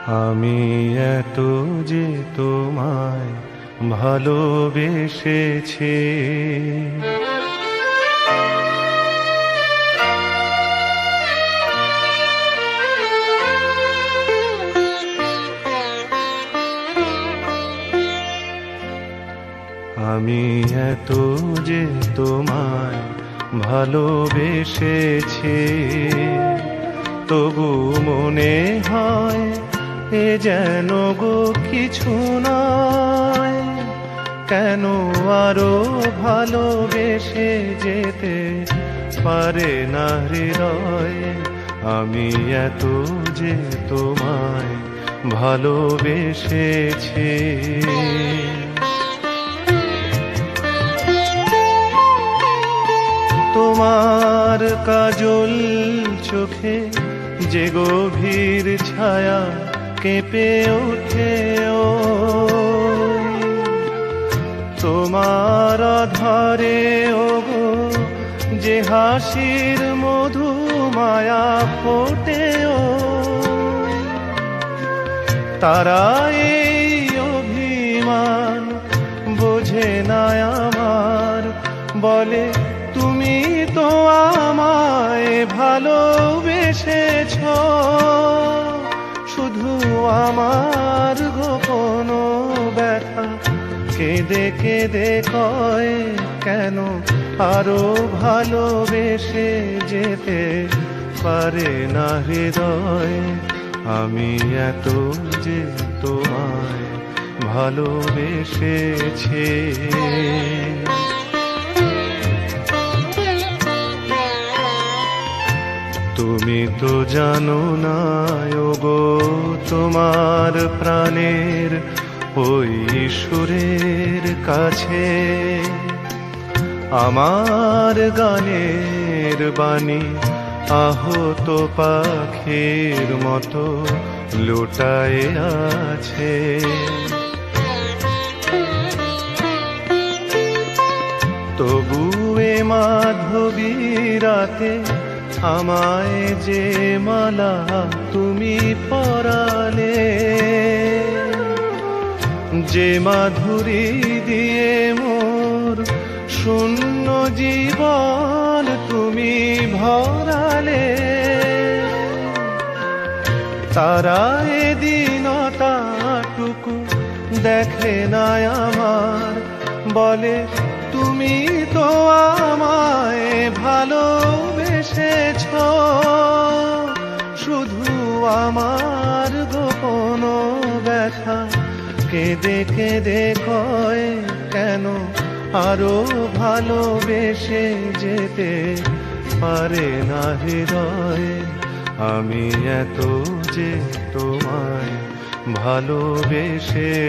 আমি এত যে তোমায় ভালোবেসেছি, আমি এত যে তোমায় ভালোবেসেছি, তবু মনে হয় এ যেন গো কিছু নয়। কেন আরো ভালোবেসে যেতে পারে না হৃদয়? আমি এত যে তোমায় ভালোবেসেছি। তোমার কাজল চোখে যে গভীর ছায়া কেঁপে ওঠে, ও তোমার আধারে ওগো যে হাসির মধু মায়া ফোটে, ও তারা এই অভিমান বোঝে না আমার, বলে তুমি তো আমায় ভালোবেসেছ, শুধু আমার গোপন ব্যথা কেঁদে কেঁদে কয়, কেন আরো ভালোবেসে যেতে পারে না হৃদয়? আমি এত যে তোমায় ভালোবেসেছি। তুমি তো জানো না ওগো, তোমার প্রাণের ওই সুরের কাছে আমার গানের বাণী আহত পাখির মতো লুটায়ে আছে। তবু এ মাধবী রাতে আমায় যে মালা তুমি পরালে, যে মাধুরী দিয়ে মোর শূন্য জীবন তুমি ভরালে, তারা এদিনটাটুকু দেখে না আমার, বলে তুমি তো আমায় ভালোবেসেছ, শুধু আমার গোপন ব্যথা কেঁদে কেঁদে কয়, কেন আরো ভালোবেসে যেতে পারে না হৃদয়? আমি এত যে তোমায় ভালোবেসেছি।